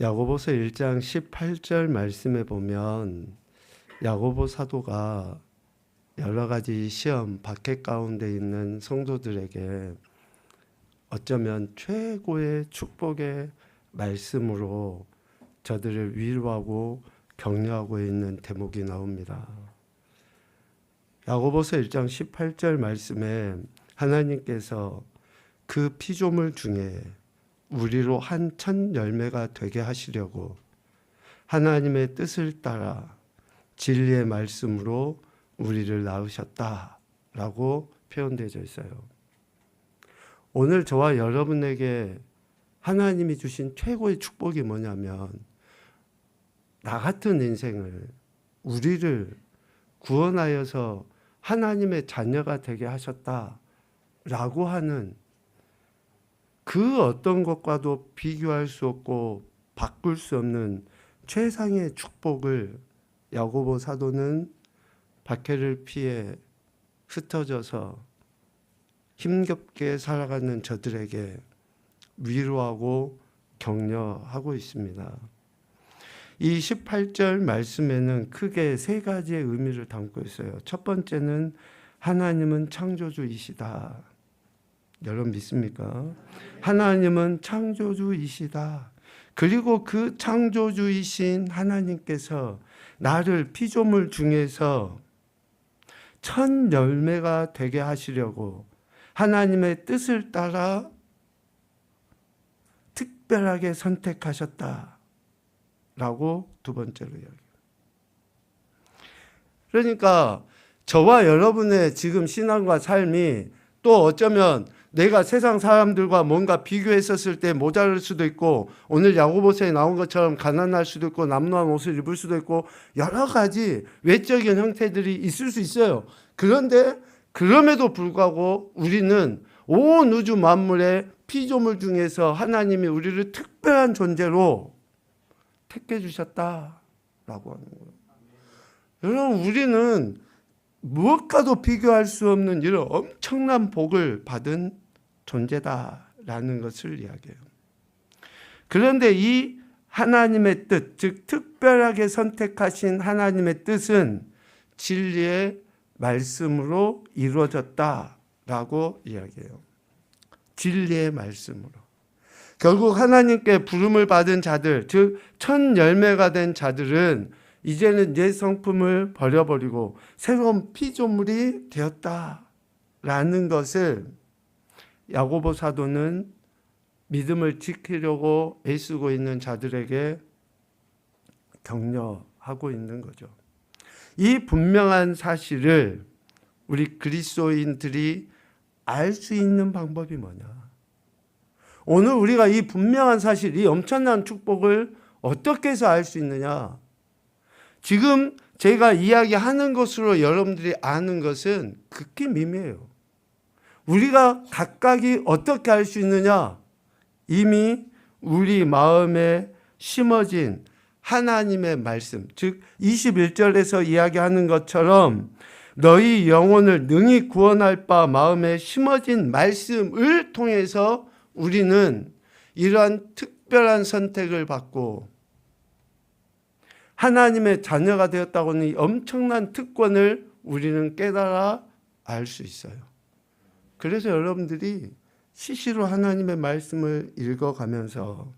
야고보서 1장 18절 말씀에 보면 야고보 사도가 여러 가지 시험, 박해 가운데 있는 성도들에게 어쩌면 최고의 축복의 말씀으로 저들을 위로하고 격려하고 있는 대목이 나옵니다. 야고보서 1장 18절 말씀에 하나님께서 그 피조물 중에 우리로 한 첫 열매가 되게 하시려고 하나님의 뜻을 따라 진리의 말씀으로 우리를 낳으셨다라고 표현되어 있어요. 오늘 저와 여러분에게 하나님이 주신 최고의 축복이 뭐냐면 나 같은 인생을 우리를 구원하여서 하나님의 자녀가 되게 하셨다라고 하는 그 어떤 것과도 비교할 수 없고 바꿀 수 없는 최상의 축복을 야고보 사도는 박해를 피해 흩어져서 힘겹게 살아가는 저들에게 위로하고 격려하고 있습니다. 이 18절 말씀에는 크게 세 가지의 의미를 담고 있어요. 첫 번째는 하나님은 창조주이시다. 여러분 믿습니까? 하나님은 창조주이시다. 그리고 그 창조주이신 하나님께서 나를 피조물 중에서 첫 열매가 되게 하시려고 하나님의 뜻을 따라 특별하게 선택하셨다라고 두 번째로 이야기해요. 그러니까 저와 여러분의 지금 신앙과 삶이 또 어쩌면 내가 세상 사람들과 뭔가 비교했었을 때 모자랄 수도 있고 오늘 야고보서에 나온 것처럼 가난할 수도 있고 남루한 옷을 입을 수도 있고 여러 가지 외적인 형태들이 있을 수 있어요. 그런데 그럼에도 불구하고 우리는 온 우주 만물의 피조물 중에서 하나님이 우리를 특별한 존재로 택해 주셨다라고 하는 거예요. 여러분 우리는 무엇과도 비교할 수 없는 이런 엄청난 복을 받은 존재다라는 것을 이야기해요. 그런데 이 하나님의 뜻, 즉 특별하게 선택하신 하나님의 뜻은 진리의 말씀으로 이루어졌다라고 이야기해요. 진리의 말씀으로. 결국 하나님께 부름을 받은 자들, 즉 첫 열매가 된 자들은 이제는 옛 성품을 버려버리고 새로운 피조물이 되었다라는 것을 야고보 사도는 믿음을 지키려고 애쓰고 있는 자들에게 격려하고 있는 거죠. 이 분명한 사실을 우리 그리스도인들이 알 수 있는 방법이 뭐냐? 오늘 우리가 이 분명한 사실, 이 엄청난 축복을 어떻게 해서 알 수 있느냐? 지금 제가 이야기하는 것으로 여러분들이 아는 것은 극히 미미해요. 우리가 각각이 어떻게 알 수 있느냐? 이미 우리 마음에 심어진 하나님의 말씀, 즉 21절에서 이야기하는 것처럼 너희 영혼을 능히 구원할 바 마음에 심어진 말씀을 통해서 우리는 이러한 특별한 선택을 받고 하나님의 자녀가 되었다고 하는 이 엄청난 특권을 우리는 깨달아 알 수 있어요. 그래서 여러분들이 시시로 하나님의 말씀을 읽어가면서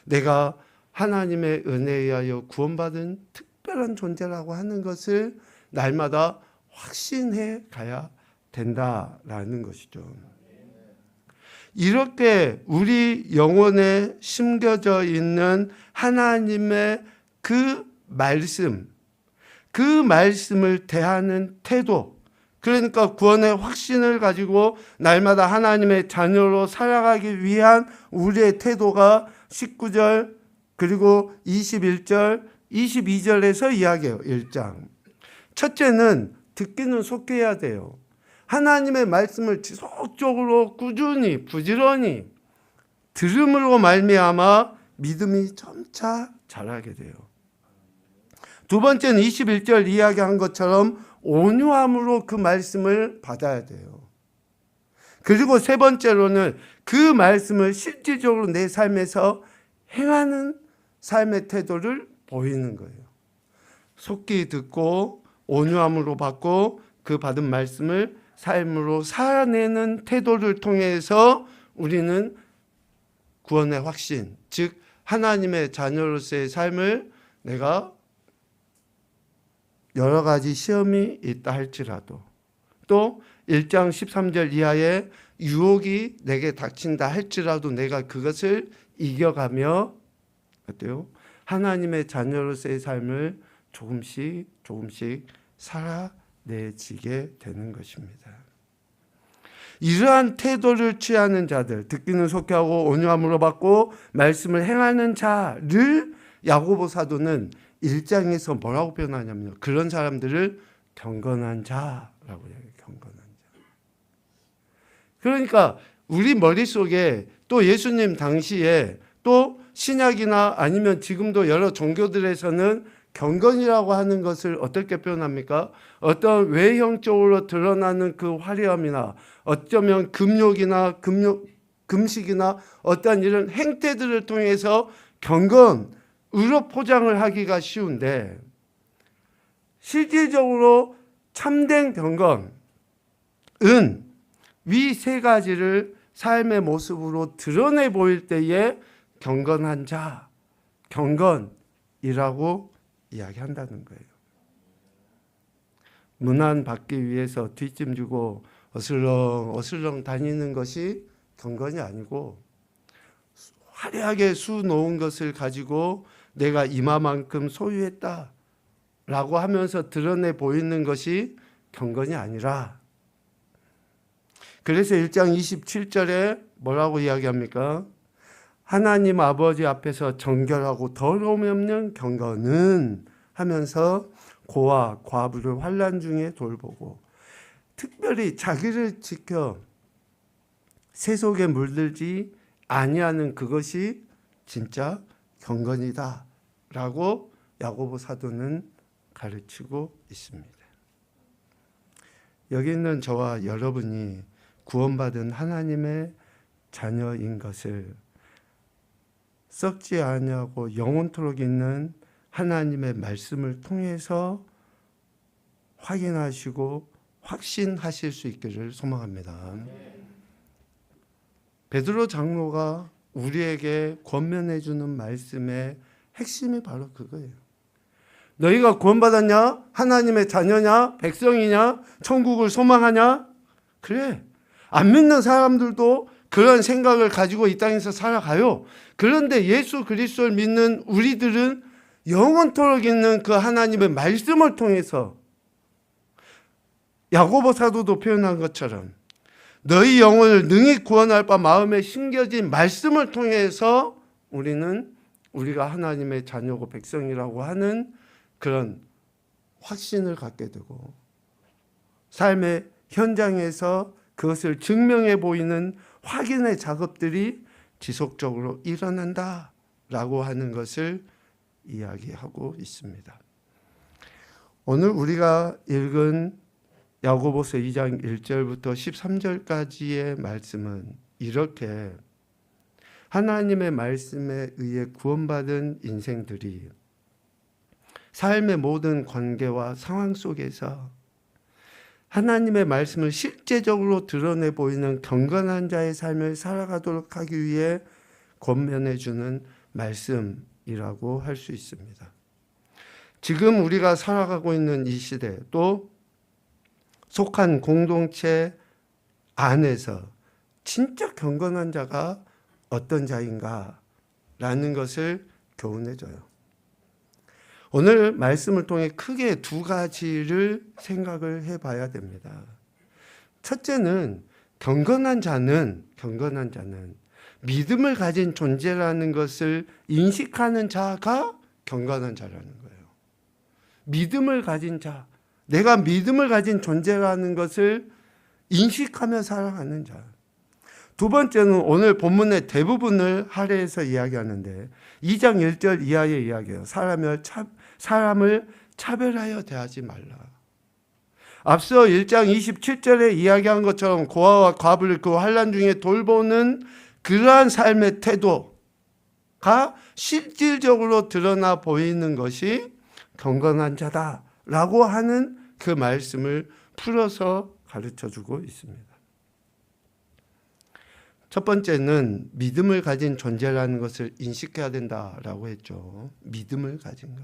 내가 하나님의 은혜에 의하여 구원받은 특별한 존재라고 하는 것을 날마다 확신해 가야 된다라는 것이죠. 이렇게 우리 영혼에 심겨져 있는 하나님의 그 말씀, 그 말씀을 대하는 태도, 그러니까 구원의 확신을 가지고 날마다 하나님의 자녀로 살아가기 위한 우리의 태도가 19절 그리고 21절, 22절에서 이야기해요. 1장. 첫째는 듣기는 속해야 돼요. 하나님의 말씀을 지속적으로 꾸준히 부지런히 들음으로 말미암아 믿음이 점차 자라게 돼요. 두 번째는 21절 이야기한 것처럼 온유함으로 그 말씀을 받아야 돼요. 그리고 세 번째로는 그 말씀을 실질적으로 내 삶에서 행하는 삶의 태도를 보이는 거예요. 속기 듣고 온유함으로 받고 그 받은 말씀을 삶으로 살아내는 태도를 통해서 우리는 구원의 확신, 즉 하나님의 자녀로서의 삶을 내가 여러 가지 시험이 있다 할지라도 또 1장 13절 이하의 유혹이 내게 닥친다 할지라도 내가 그것을 이겨가며 어때요? 하나님의 자녀로서의 삶을 조금씩 살아내지게 되는 것입니다. 이러한 태도를 취하는 자들, 듣기는 속히하고 온유함으로 받고 말씀을 행하는 자를 야고보 사도는 1장에서 뭐라고 표현하냐면요. 그런 사람들을 경건한 자라고 해요. 경건한 자. 그러니까 우리 머릿속에 또 예수님 당시에 또 신약이나 아니면 지금도 여러 종교들에서는 경건이라고 하는 것을 어떻게 표현합니까? 어떤 외형적으로 드러나는 그 화려함이나 어쩌면 금욕이나 금식이나 어떤 이런 행태들을 통해서 경건으로 포장을 하기가 쉬운데 실질적으로 참된 경건은 위 세 가지를 삶의 모습으로 드러내 보일 때에 경건한 자, 경건이라고 이야기한다는 거예요. 문안 받기 위해서 뒷짐지고 어슬렁 다니는 것이 경건이 아니고 화려하게 수놓은 것을 가지고 내가 이마만큼 소유했다라고 하면서 드러내 보이는 것이 경건이 아니라 그래서 1장 27절에 뭐라고 이야기합니까? 하나님 아버지 앞에서 정결하고 더러움이 없는 경건은 하면서 고아 과부를 환난 중에 돌보고 특별히 자기를 지켜 세속에 물들지 아니하는 그것이 진짜 경건이다 라고 야고보 사도는 가르치고 있습니다. 여기 있는 저와 여러분이 구원받은 하나님의 자녀인 것을 썩지 아니하고 영원토록 있는 하나님의 말씀을 통해서 확인하시고 확신하실 수 있기를 소망합니다. 베드로 장로가 우리에게 권면해 주는 말씀의 핵심이 바로 그거예요. 너희가 구원받았냐? 하나님의 자녀냐? 백성이냐? 천국을 소망하냐? 그래. 안 믿는 사람들도 그런 생각을 가지고 이 땅에서 살아가요. 그런데 예수 그리스도를 믿는 우리들은 영원토록 있는 그 하나님의 말씀을 통해서 야고보 사도도 표현한 것처럼 너희 영혼을 능히 구원할 바 마음에 심겨진 말씀을 통해서 우리가 하나님의 자녀고 백성이라고 하는 그런 확신을 갖게 되고 삶의 현장에서 그것을 증명해 보이는 확인의 작업들이 지속적으로 일어난다라고 하는 것을 이야기하고 있습니다. 오늘 우리가 읽은 야고보서 2장 1절부터 13절까지의 말씀은 이렇게 하나님의 말씀에 의해 구원받은 인생들이 삶의 모든 관계와 상황 속에서 하나님의 말씀을 실제적으로 드러내 보이는 경건한 자의 삶을 살아가도록 하기 위해 권면해 주는 말씀이라고 할 수 있습니다. 지금 우리가 살아가고 있는 이 시대 또 속한 공동체 안에서 진짜 경건한 자가 어떤 자인가라는 것을 교훈해 줘요. 오늘 말씀을 통해 크게 두 가지를 생각을 해봐야 됩니다. 첫째는 경건한 자는 믿음을 가진 존재라는 것을 인식하는 자가 경건한 자라는 거예요. 믿음을 가진 자, 내가 믿음을 가진 존재라는 것을 인식하며 살아가는 자. 두 번째는 오늘 본문의 대부분을 할애해서 이야기하는데 2장 1절 이하의 이야기예요. 사람을 차별하여 대하지 말라. 앞서 1장 27절에 이야기한 것처럼 고아와 과부를 그 환난 중에 돌보는 그러한 삶의 태도가 실질적으로 드러나 보이는 것이 경건한 자다라고 하는 그 말씀을 풀어서 가르쳐주고 있습니다. 첫 번째는 믿음을 가진 존재라는 것을 인식해야 된다라고 했죠. 믿음을 가진 것.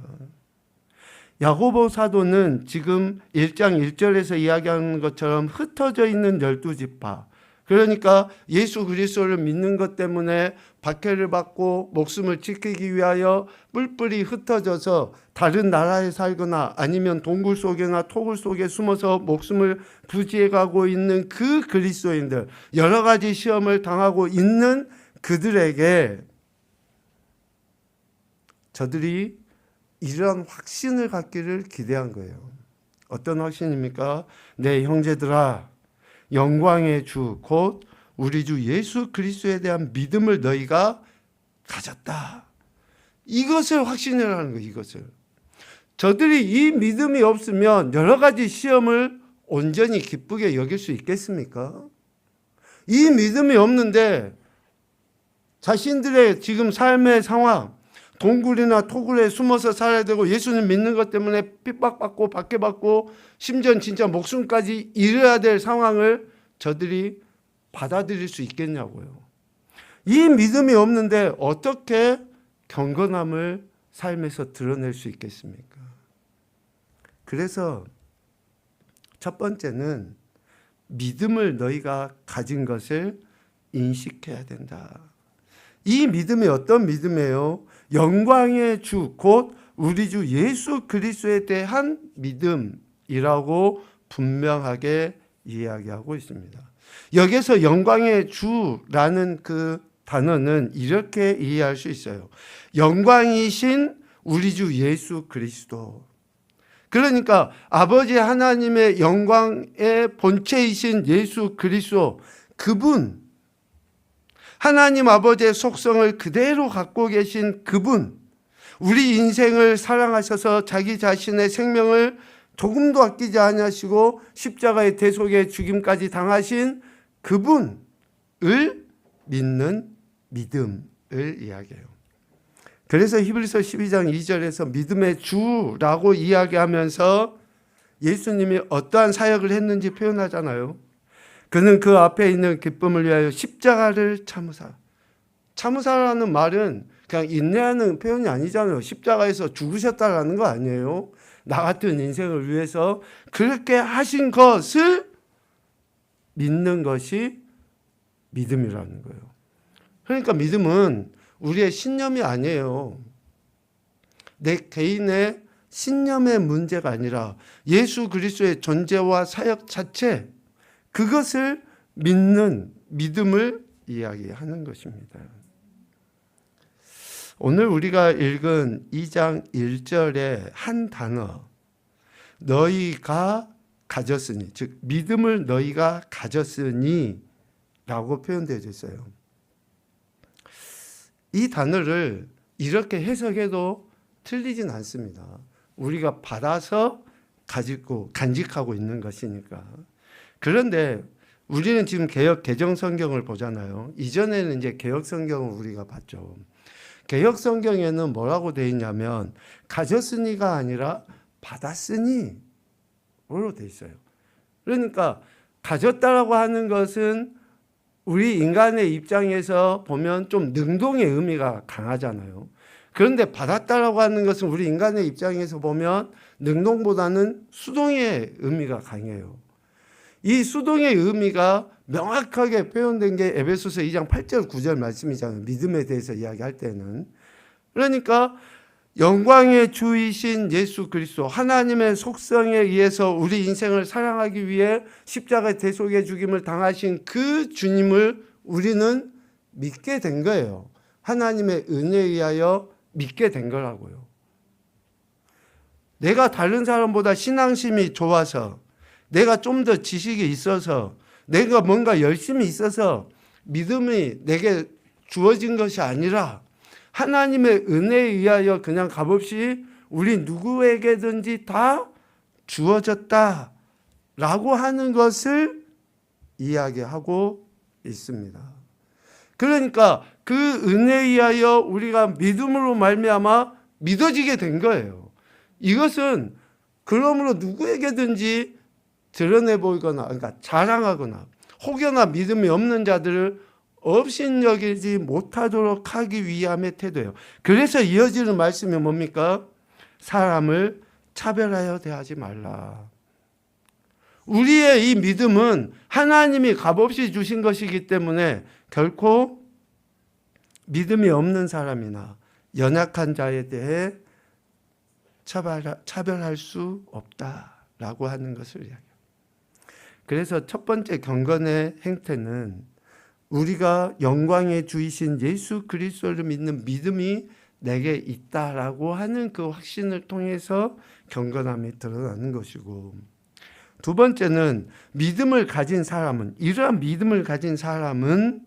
야고보 사도는 지금 1장 1절에서 이야기하는 것처럼 흩어져 있는 12지파, 그러니까 예수 그리스도를 믿는 것 때문에 박해를 받고 목숨을 지키기 위하여 뿔뿔이 흩어져서 다른 나라에 살거나 아니면 동굴 속이나 토굴 속에 숨어서 목숨을 부지해가고 있는 그 그리스도인들, 여러 가지 시험을 당하고 있는 그들에게 저들이 이런 확신을 갖기를 기대한 거예요. 어떤 확신입니까? 내 형제들아, 영광의 주 곧 우리 주 예수 그리스도에 대한 믿음을 너희가 가졌다. 이것을 확신이라는 거예요. 이것을. 저들이 이 믿음이 없으면 여러 가지 시험을 온전히 기쁘게 여길 수 있겠습니까? 이 믿음이 없는데 자신들의 지금 삶의 상황, 동굴이나 토굴에 숨어서 살아야 되고 예수님 믿는 것 때문에 핍박받고 박해받고 심지어 진짜 목숨까지 잃어야 될 상황을 저들이 받아들일 수 있겠냐고요. 이 믿음이 없는데 어떻게 경건함을 삶에서 드러낼 수 있겠습니까? 그래서 첫 번째는 믿음을 너희가 가진 것을 인식해야 된다. 이 믿음이 어떤 믿음이에요? 영광의 주 곧 우리 주 예수 그리스도에 대한 믿음이라고 분명하게 이야기하고 있습니다. 여기서 영광의 주라는 그 단어는 이렇게 이해할 수 있어요. 영광이신 우리 주 예수 그리스도. 그러니까 아버지 하나님의 영광의 본체이신 예수 그리스도, 그분, 하나님 아버지의 속성을 그대로 갖고 계신 그분, 우리 인생을 사랑하셔서 자기 자신의 생명을 조금도 아끼지 아니하시고 십자가의 대속의 죽임까지 당하신 그분을 믿는 믿음을 이야기해요. 그래서 히브리서 12장 2절에서 믿음의 주라고 이야기하면서 예수님이 어떠한 사역을 했는지 표현하잖아요. 그는 그 앞에 있는 기쁨을 위하여 십자가를 참으사. 참으사라는 말은 그냥 인내하는 표현이 아니잖아요. 십자가에서 죽으셨다라는 거 아니에요. 나 같은 인생을 위해서 그렇게 하신 것을 믿는 것이 믿음이라는 거예요. 그러니까 믿음은 우리의 신념이 아니에요. 내 개인의 신념의 문제가 아니라 예수 그리스도의 존재와 사역 자체, 그것을 믿는 믿음을 이야기하는 것입니다. 오늘 우리가 읽은 2장 1절의 한 단어, 너희가 가졌으니, 즉 믿음을 너희가 가졌으니 라고 표현되어 있어요. 이 단어를 이렇게 해석해도 틀리진 않습니다. 우리가 받아서 가지고 간직하고 있는 것이니까. 그런데 우리는 지금 개역 개정 성경을 보잖아요. 이전에는 이제 개역 성경을 우리가 봤죠. 개역 성경에는 뭐라고 되어 있냐면 가졌으니가 아니라 받았으니로 되어 있어요. 그러니까 가졌다라고 하는 것은 우리 인간의 입장에서 보면 좀 능동의 의미가 강하잖아요. 그런데 받았다라고 하는 것은 우리 인간의 입장에서 보면 능동보다는 수동의 의미가 강해요. 이 수동의 의미가 명확하게 표현된 게 에베소서 2장 8절 9절 말씀이잖아요. 믿음에 대해서 이야기할 때는. 그러니까 영광의 주이신 예수 그리스도, 하나님의 속성에 의해서 우리 인생을 사랑하기 위해 십자가의 대속의 죽임을 당하신 그 주님을 우리는 믿게 된 거예요. 하나님의 은혜에 의하여 믿게 된 거라고요. 내가 다른 사람보다 신앙심이 좋아서, 내가 좀 더 지식이 있어서, 내가 뭔가 열심히 있어서 믿음이 내게 주어진 것이 아니라 하나님의 은혜에 의하여 그냥 값없이 우리 누구에게든지 다 주어졌다라고 하는 것을 이야기하고 있습니다. 그러니까 그 은혜에 의하여 우리가 믿음으로 말미암아 믿어지게 된 거예요. 이것은 그러므로 누구에게든지 드러내 보이거나, 그러니까 자랑하거나 혹여나 믿음이 없는 자들을 업신여기지 못하도록 하기 위함의 태도예요. 그래서 이어지는 말씀이 뭡니까? 사람을 차별하여 대하지 말라. 우리의 이 믿음은 하나님이 값없이 주신 것이기 때문에 결코 믿음이 없는 사람이나 연약한 자에 대해 차별할 수 없다라고 하는 것을 이야기해요. 그래서 첫 번째 경건의 행태는 우리가 영광의 주이신 예수 그리스도를 믿는 믿음이 내게 있다라고 하는 그 확신을 통해서 경건함이 드러나는 것이고, 두 번째는 믿음을 가진 사람은, 이러한 믿음을 가진 사람은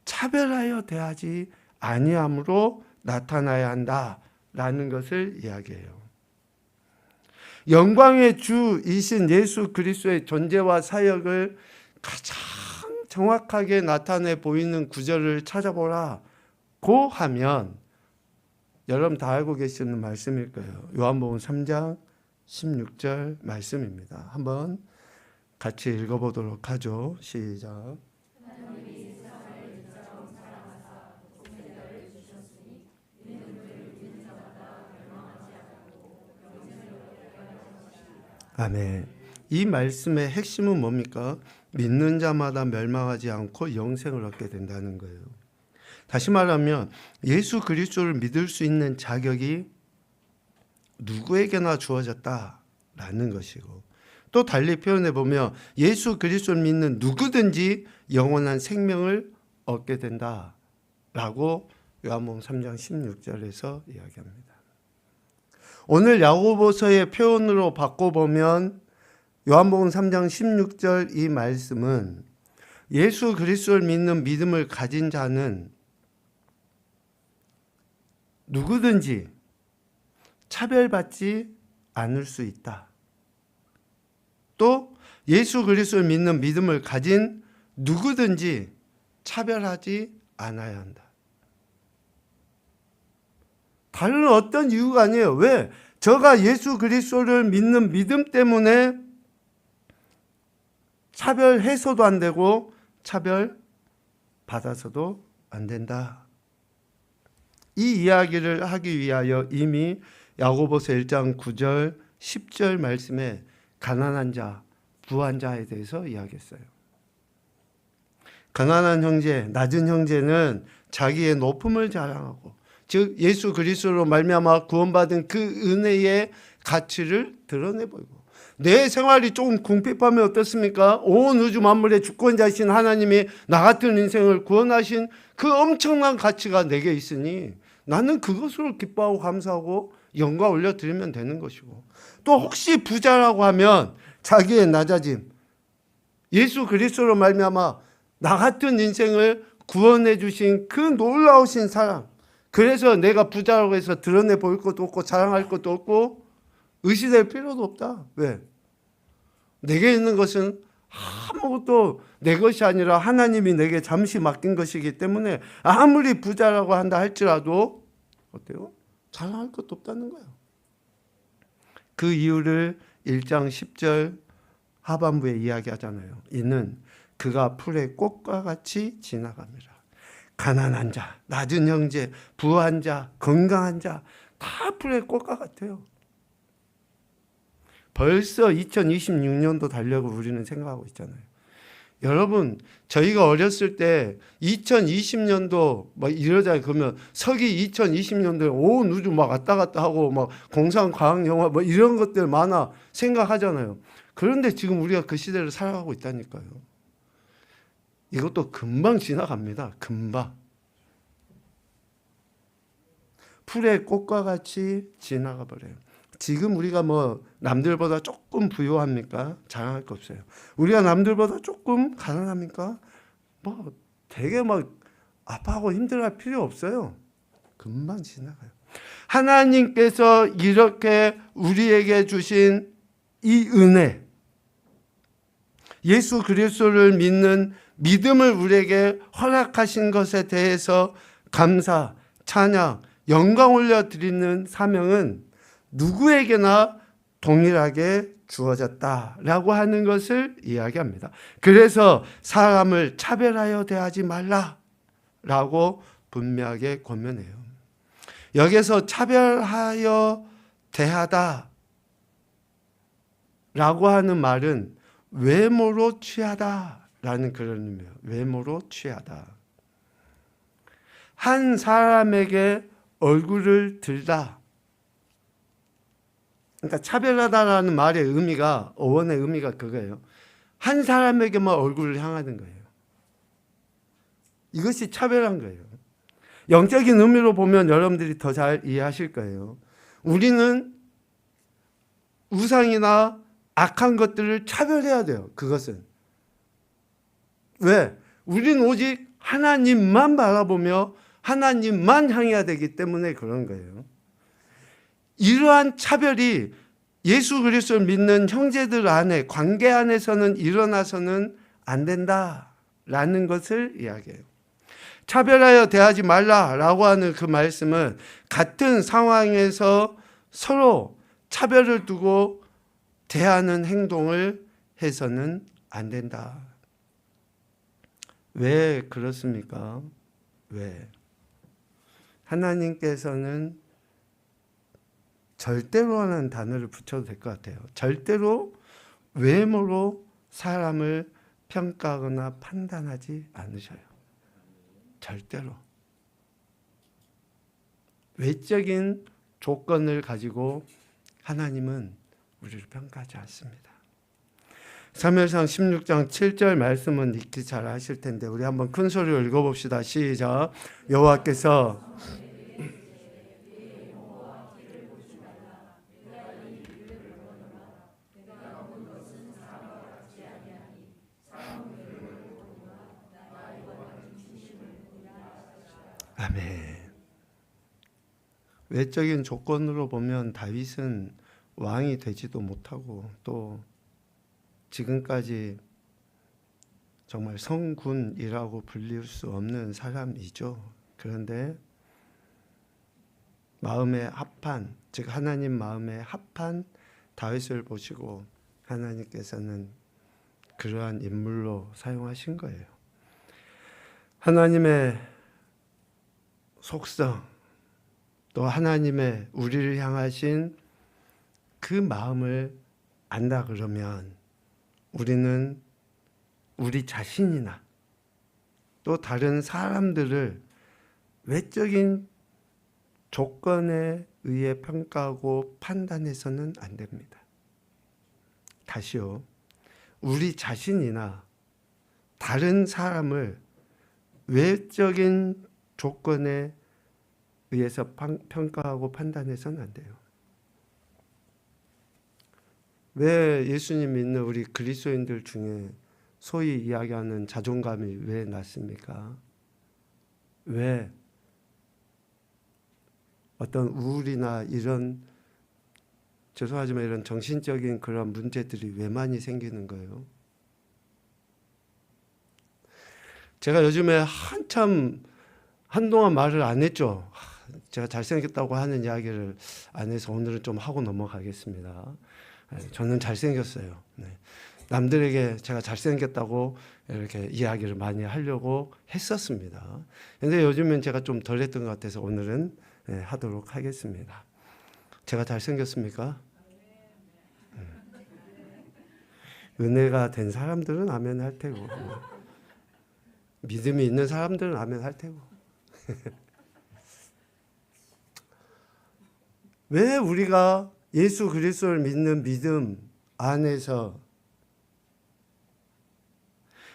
차별하여 대하지 아니함으로 나타나야 한다라는 것을 이야기해요. 영광의 주이신 예수 그리스도의 존재와 사역을 가장 정확하게 나타내 보이는 구절을 찾아보라고 하면 여러분 다 알고 계시는 말씀일 거예요. 요한복음 3장 16절 말씀입니다. 한번 같이 읽어보도록 하죠. 시작. 아멘. 이 말씀의 핵심은 뭡니까? 믿는 자마다 멸망하지 않고 영생을 얻게 된다는 거예요. 다시 말하면 예수 그리스도를 믿을 수 있는 자격이 누구에게나 주어졌다라는 것이고, 또 달리 표현해 보면 예수 그리스도를 믿는 누구든지 영원한 생명을 얻게 된다라고 요한복음 3장 16절에서 이야기합니다. 오늘 야고보서의 표현으로 바꿔보면 요한복음 3장 16절 이 말씀은 예수 그리스도를 믿는 믿음을 가진 자는 누구든지 차별받지 않을 수 있다. 또 예수 그리스도를 믿는 믿음을 가진 누구든지 차별하지 않아야 한다. 다른 어떤 이유가 아니에요. 왜? 저가 예수 그리스도를 믿는 믿음 때문에 차별해서도 안 되고 차별받아서도 안 된다. 이 이야기를 하기 위하여 이미 야고보서 1장 9절 10절 말씀에 가난한 자, 부한 자에 대해서 이야기했어요. 가난한 형제, 낮은 형제는 자기의 높음을 자랑하고, 즉 예수 그리스도로 말미암아 구원받은 그 은혜의 가치를 드러내 보이고, 내 생활이 조금 궁핍하면 어떻습니까? 온 우주 만물의 주권자이신 하나님이 나 같은 인생을 구원하신 그 엄청난 가치가 내게 있으니 나는 그것으로 기뻐하고 감사하고 영광 올려드리면 되는 것이고, 또 혹시 부자라고 하면 자기의 낮아짐, 예수 그리스도로 말미암아 나 같은 인생을 구원해 주신 그 놀라우신 사랑, 그래서 내가 부자라고 해서 드러내 보일 것도 없고 자랑할 것도 없고 의시될 필요도 없다. 왜? 내게 있는 것은 아무것도 내 것이 아니라 하나님이 내게 잠시 맡긴 것이기 때문에 아무리 부자라고 한다 할지라도 어때요? 자랑할 것도 없다는 거예요. 그 이유를 1장 10절 하반부에 이야기하잖아요. 이는 그가 풀의 꽃과 같이 지나갑니다. 가난한 자, 낮은 형제, 부한 자, 건강한 자 다 풀의 꽃과 같아요. 벌써 2026년도 달려고 우리는 생각하고 있잖아요. 여러분, 저희가 어렸을 때 2020년도 막 이러잖아요. 그러면 서기 2020년도에 온 우주 막 왔다 갔다 하고 막 공상과학영화 뭐 이런 것들 많아 생각하잖아요. 그런데 지금 우리가 그 시대를 살아가고 있다니까요. 이것도 금방 지나갑니다. 금방. 풀의 꽃과 같이 지나가 버려요. 지금 우리가 뭐 남들보다 조금 부유합니까? 자랑할 거 없어요. 우리가 남들보다 조금 가난합니까? 뭐 되게 막 아파하고 힘들어할 필요 없어요. 금방 지나가요. 하나님께서 이렇게 우리에게 주신 이 은혜, 예수 그리스도를 믿는 믿음을 우리에게 허락하신 것에 대해서 감사, 찬양, 영광 올려드리는 사명은 누구에게나 동일하게 주어졌다라고 하는 것을 이야기합니다. 그래서 사람을 차별하여 대하지 말라라고 분명하게 권면해요. 여기서 차별하여 대하다 라고 하는 말은 외모로 취하다라는 그런 의미예요. 외모로 취하다. 한 사람에게 얼굴을 들다. 그러니까 차별하다라는 말의 의미가, 어원의 의미가 그거예요. 한 사람에게만 얼굴을 향하는 거예요. 이것이 차별한 거예요. 영적인 의미로 보면 여러분들이 더 잘 이해하실 거예요. 우리는 우상이나 악한 것들을 차별해야 돼요. 그것은. 왜? 우리는 오직 하나님만 바라보며 하나님만 향해야 되기 때문에 그런 거예요. 이러한 차별이 예수 그리스도를 믿는 형제들 안에, 관계 안에서는 일어나서는 안 된다라는 것을 이야기해요. 차별하여 대하지 말라라고 하는 그 말씀은 같은 상황에서 서로 차별을 두고 대하는 행동을 해서는 안 된다. 왜 그렇습니까? 왜? 하나님께서는 절대로라는 단어를 붙여도 될 것 같아요. 절대로 외모로 사람을 평가하거나 판단하지 않으셔요. 절대로. 외적인 조건을 가지고 하나님은 우리를 평가하지 않습니다. 사무엘상 16장 7절 말씀은 읽기 잘 하실 텐데 우리 한번 큰 소리로 읽어봅시다. 시작. 여호와께서 아멘. 외적인 조건으로 보면 다윗은 왕이 되지도 못하고 또 지금까지 정말 성군이라고 불릴 수 없는 사람이죠. 그런데 마음에 합한, 즉 하나님 마음에 합한 다윗을 보시고 하나님께서는 그러한 인물로 사용하신 거예요. 하나님의 속성, 또 하나님의 우리를 향하신 그 마음을 안다 그러면 우리는 우리 자신이나 또 다른 사람들을 외적인 조건에 의해 평가하고 판단해서는 안 됩니다. 다시요. 우리 자신이나 다른 사람을 외적인 조건에 의해서 평가하고 판단해서는 안 돼요. 왜 예수님 믿는 우리 그리스도인들 중에 소위 이야기하는 자존감이 왜 낮습니까? 왜 어떤 우울이나 이런, 죄송하지만 이런 정신적인 그런 문제들이 왜 많이 생기는 거예요? 제가 요즘에 한동안 말을 안 했죠. 제가 잘생겼다고 하는 이야기를 안 해서 오늘은 좀 하고 넘어가겠습니다. 저는 잘생겼어요. 네. 남들에게 제가 잘생겼다고 이렇게 이야기를 많이 하려고 했었습니다. 그런데 요즘엔 제가 좀 덜 했던 것 같아서 오늘은 하도록 하겠습니다. 제가 잘생겼습니까? 은혜가 된 사람들은 아멘 할 테고 믿음이 있는 사람들은 아멘 할 테고 왜 우리가 예수 그리스도를 믿는 믿음 안에서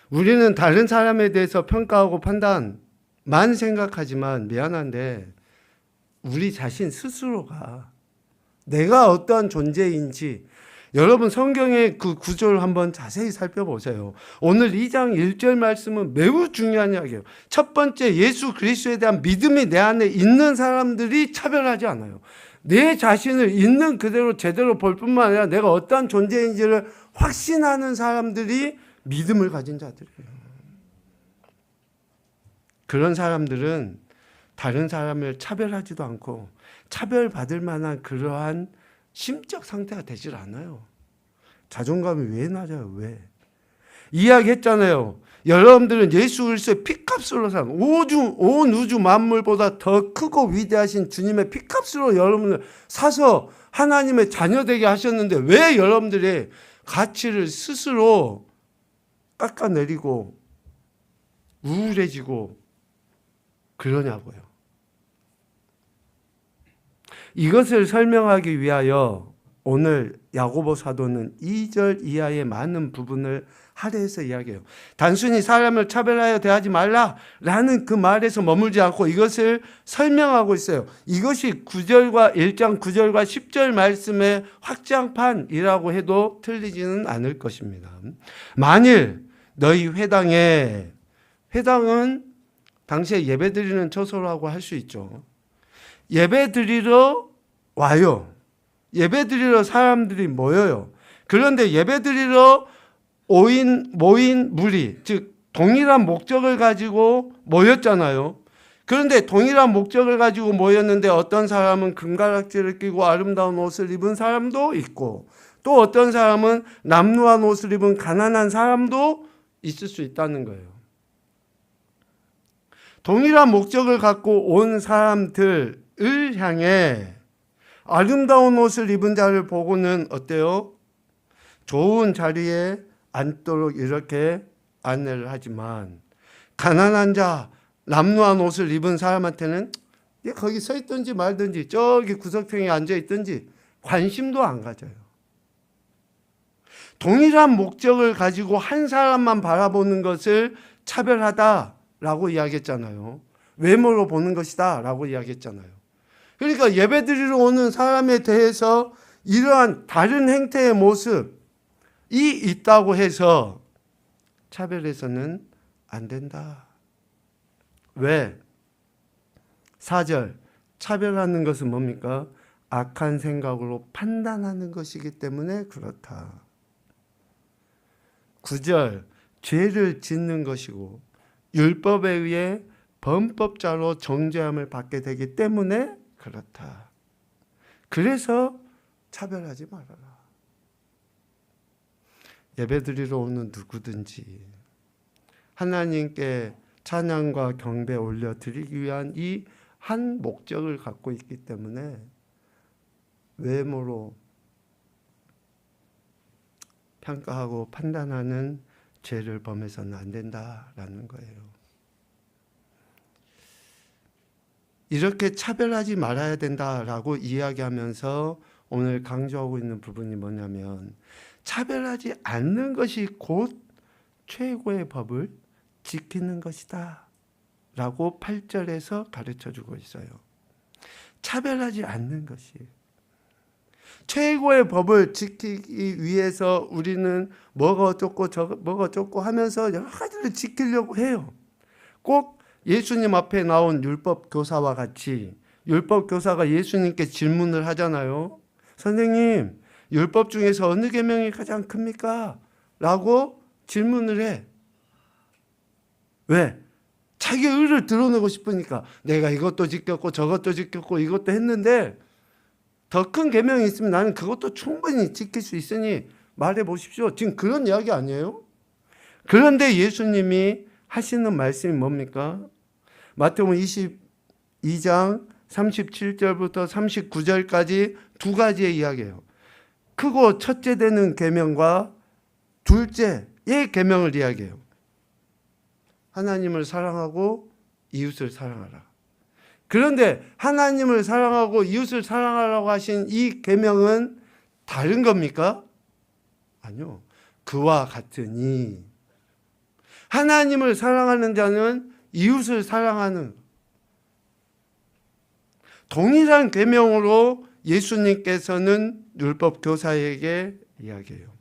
우리는 다른 사람에 대해서 평가하고 판단만 생각하지만 미안한데 우리 자신 스스로가 내가 어떠한 존재인지 여러분 성경의 그 구조를 한번 자세히 살펴보세요. 오늘 2장 1절 말씀은 매우 중요한 이야기예요. 첫 번째 예수 그리스도에 대한 믿음이 내 안에 있는 사람들이 차별하지 않아요. 내 자신을 있는 그대로 제대로 볼 뿐만 아니라 내가 어떠한 존재인지를 확신하는 사람들이 믿음을 가진 자들이에요. 그런 사람들은 다른 사람을 차별하지도 않고 차별받을 만한 그러한 심적 상태가 되질 않아요. 자존감이 왜 낮아요? 왜? 이야기했잖아요. 여러분들은 예수 그리스도의 피값으로 산 온 우주 만물보다 더 크고 위대하신 주님의 피값으로 여러분을 사서 하나님의 자녀 되게 하셨는데 왜 여러분들의 가치를 스스로 깎아내리고 우울해지고 그러냐고요. 이것을 설명하기 위하여 오늘 야고보 사도는 2절 이하의 많은 부분을 할애해서 이야기해요. 단순히 사람을 차별하여 대하지 말라라는 그 말에서 머물지 않고 이것을 설명하고 있어요. 이것이 1장 9절과 10절 말씀의 확장판이라고 해도 틀리지는 않을 것입니다. 만일 너희 회당은 당시에 예배드리는 처소라고 할 수 있죠. 예배드리러 와요. 예배드리러 사람들이 모여요. 그런데 예배드리러 모인 무리, 즉 동일한 목적을 가지고 모였잖아요. 그런데 동일한 목적을 가지고 모였는데 어떤 사람은 금가락지를 끼고 아름다운 옷을 입은 사람도 있고 또 어떤 사람은 남루한 옷을 입은 가난한 사람도 있을 수 있다는 거예요. 동일한 목적을 갖고 온 사람들을 향해 아름다운 옷을 입은 자를 보고는 어때요? 좋은 자리에 앉도록 이렇게 안내를 하지만 가난한 자, 남루한 옷을 입은 사람한테는 거기 서 있든지 말든지 저기 구석탱이에 앉아 있든지 관심도 안 가져요. 동일한 목적을 가지고 한 사람만 바라보는 것을 차별하다라고 이야기했잖아요. 외모로 보는 것이다 라고 이야기했잖아요. 그러니까 예배드리러 오는 사람에 대해서 이러한 다른 행태의 모습이 있다고 해서 차별해서는 안 된다. 왜? 4절 차별하는 것은 뭡니까? 악한 생각으로 판단하는 것이기 때문에 그렇다. 9절 죄를 짓는 것이고 율법에 의해 범법자로 정죄함을 받게 되기 때문에 그렇다. 그래서 차별하지 말아라. 예배드리러 오는 누구든지 하나님께 찬양과 경배 올려드리기 위한 이 한 목적을 갖고 있기 때문에 외모로 평가하고 판단하는 죄를 범해서는 안 된다라는 거예요. 이렇게 차별하지 말아야 된다라고 이야기하면서 오늘 강조하고 있는 부분이 뭐냐면 차별하지 않는 것이 곧 최고의 법을 지키는 것이다 라고 8절에서 가르쳐주고 있어요. 차별하지 않는 것이 최고의 법을 지키기 위해서 우리는 뭐가 어쩌고 뭐가 어쩌고 하면서 여러 가지를 지키려고 해요. 꼭 예수님 앞에 나온 율법 교사와 같이 율법 교사가 예수님께 질문을 하잖아요. 선생님, 율법 중에서 어느 계명이 가장 큽니까? 라고 질문을 해. 왜? 자기 의를 드러내고 싶으니까 내가 이것도 지켰고 저것도 지켰고 이것도 했는데 더 큰 계명이 있으면 나는 그것도 충분히 지킬 수 있으니 말해 보십시오. 지금 그런 이야기 아니에요? 그런데 예수님이 하시는 말씀이 뭡니까? 마태복음 22장 37절부터 39절까지 두 가지의 이야기예요. 크고 첫째 되는 계명과 둘째의 계명을 이야기해요. 하나님을 사랑하고 이웃을 사랑하라. 그런데 하나님을 사랑하고 이웃을 사랑하라고 하신 이 계명은 다른 겁니까? 아니요. 그와 같으니 하나님을 사랑하는 자는 이웃을 사랑하는 동일한 계명으로 예수님께서는 율법 교사에게 이야기해요.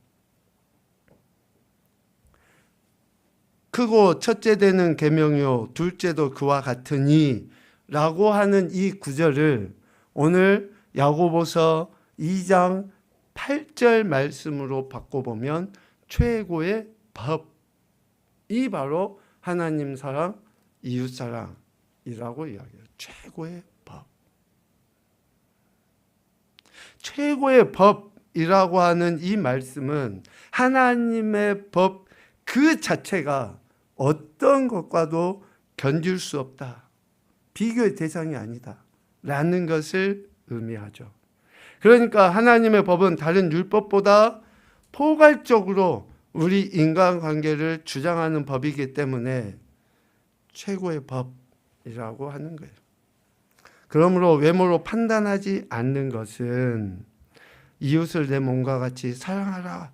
크고 첫째 되는 계명이요 둘째도 그와 같으니 라고 하는 이 구절을 오늘 야고보서 2장 8절 말씀으로 바꿔보면 최고의 법이 바로 하나님 사랑, 이웃 사랑 법이라고 이야기해요. 최고의 법. 최고의 법이라고 하는 이 말씀은 하나님의 법 그 자체가 어떤 것과도 견줄 수 없다. 비교의 대상이 아니다. 라는 것을 의미하죠. 그러니까 하나님의 법은 다른 율법보다 포괄적으로 우리 인간관계를 주장하는 법이기 때문에 최고의 법이라고 하는 거예요. 그러므로 외모로 판단하지 않는 것은 이웃을 내 몸과 같이 사랑하라고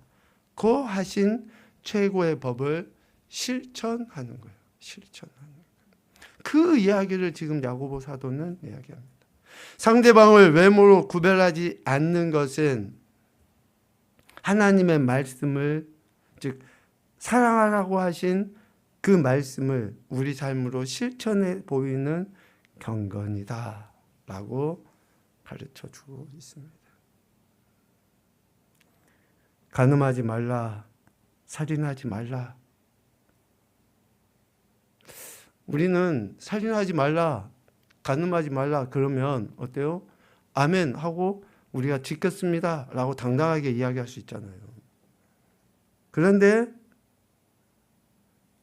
하신 최고의 법을 실천하는 거예요. 실천하는 거예요. 그 이야기를 지금 야고보 사도는 이야기합니다. 상대방을 외모로 구별하지 않는 것은 하나님의 말씀을, 즉 사랑하라고 하신 그 말씀을 우리 삶으로 실천해 보이는 경건이다 라고 가르쳐 주고 있습니다. 간음하지 말라, 살인하지 말라. 우리는 살인하지 말라, 간음하지 말라 그러면 어때요? 아멘 하고 우리가 지켰습니다 라고 당당하게 이야기할 수 있잖아요. 그런데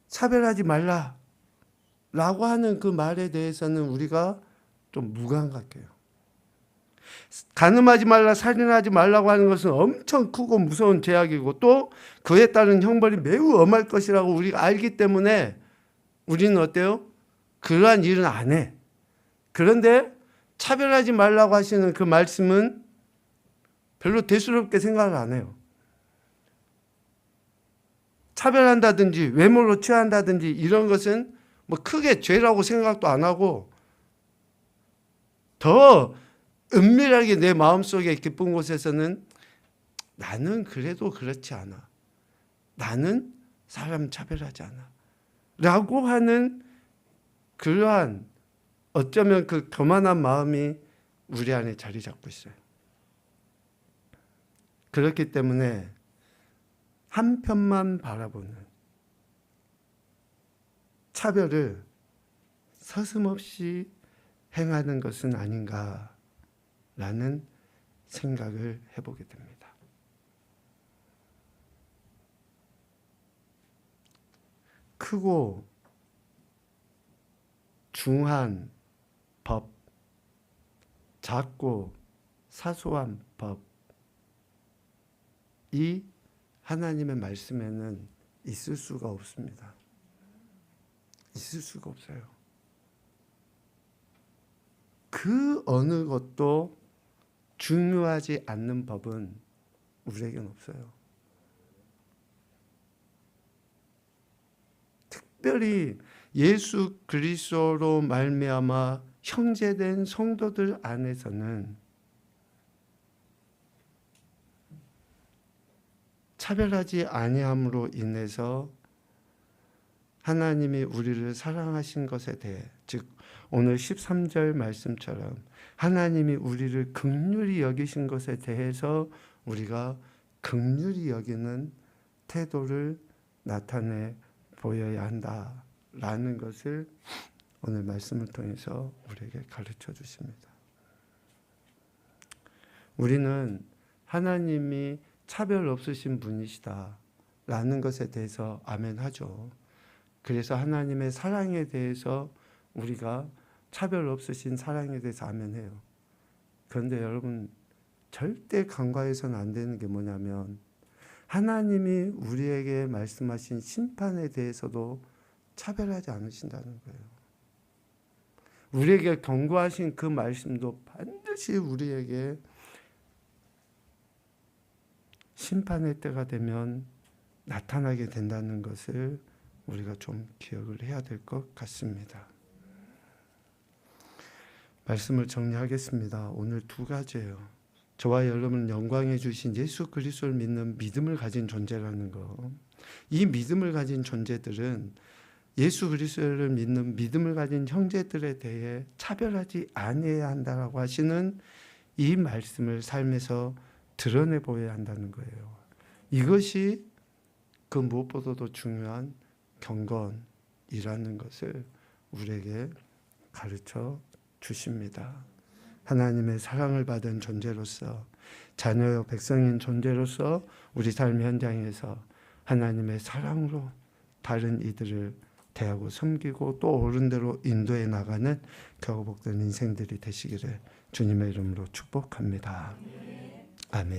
차별하지 말라 라고 하는 그 말에 대해서는 우리가 좀 무감각해요. 간음하지 말라, 살인하지 말라고 하는 것은 엄청 크고 무서운 죄악이고 또 그에 따른 형벌이 매우 엄할 것이라고 우리가 알기 때문에 우리는 어때요? 그러한 일은 안 해. 그런데 차별하지 말라고 하시는 그 말씀은 별로 대수롭게 생각을 안 해요. 차별한다든지 외모로 취한다든지 이런 것은 뭐 크게 죄라고 생각도 안 하고 더 은밀하게 내 마음속에 깊은 곳에서는 나는 그래도 그렇지 않아. 나는 사람 차별하지 않아. 라고 하는 그러한 어쩌면 그 교만한 마음이 우리 안에 자리 잡고 있어요. 그렇기 때문에 한편만 바라보는 차별을 서슴없이 행하는 것은 아닌가라는 생각을 해보게 됩니다. 크고 중한 법, 작고 사소한 법, 이 하나님의 말씀에는 있을 수가 없습니다. 있을 수가 없어요. 그 어느 것도 중요하지 않는 법은 우리에겐 없어요. 특별히 예수 그리스도로 말미암아 형제된 성도들 안에서는 차별하지 아니함으로 인해서 하나님이 우리를 사랑하신 것에 대해, 즉 오늘 13절 말씀처럼 하나님이 우리를 긍휼히 여기신 것에 대해서 우리가 긍휼히 여기는 태도를 나타내 보여야 한다라는 것을 오늘 말씀을 통해서 우리에게 가르쳐 주십니다. 우리는 하나님이 차별 없으신 분이시다라는 것에 대해서 아멘하죠. 그래서 하나님의 사랑에 대해서 우리가 차별 없으신 사랑에 대해서 아멘해요. 그런데 여러분 절대 간과해서는 안 되는 게 뭐냐면 하나님이 우리에게 말씀하신 심판에 대해서도 차별하지 않으신다는 거예요. 우리에게 경고하신 그 말씀도 반드시 우리에게 심판의 때가 되면 나타나게 된다는 것을 우리가 좀 기억을 해야 될 것 같습니다. 말씀을 정리하겠습니다. 오늘 두 가지예요. 저와 여러분 영광해 주신 예수 그리스도를 믿는 믿음을 가진 존재라는 거. 이 믿음을 가진 존재들은 예수 그리스도를 믿는 믿음을 가진 형제들에 대해 차별하지 아니해야 한다라고 하시는 이 말씀을 삶에서 드러내 보여야 한다는 거예요. 이것이 그 무엇보다도 중요한 경건이라는 것을 우리에게 가르쳐 주십니다. 하나님의 사랑을 받은 존재로서, 자녀요 백성인 존재로서 우리 삶 현장에서 하나님의 사랑으로 다른 이들을 대하고 섬기고 또 옳은 대로 인도해 나가는 겨우 복된 인생들이 되시기를 주님의 이름으로 축복합니다. 아멘.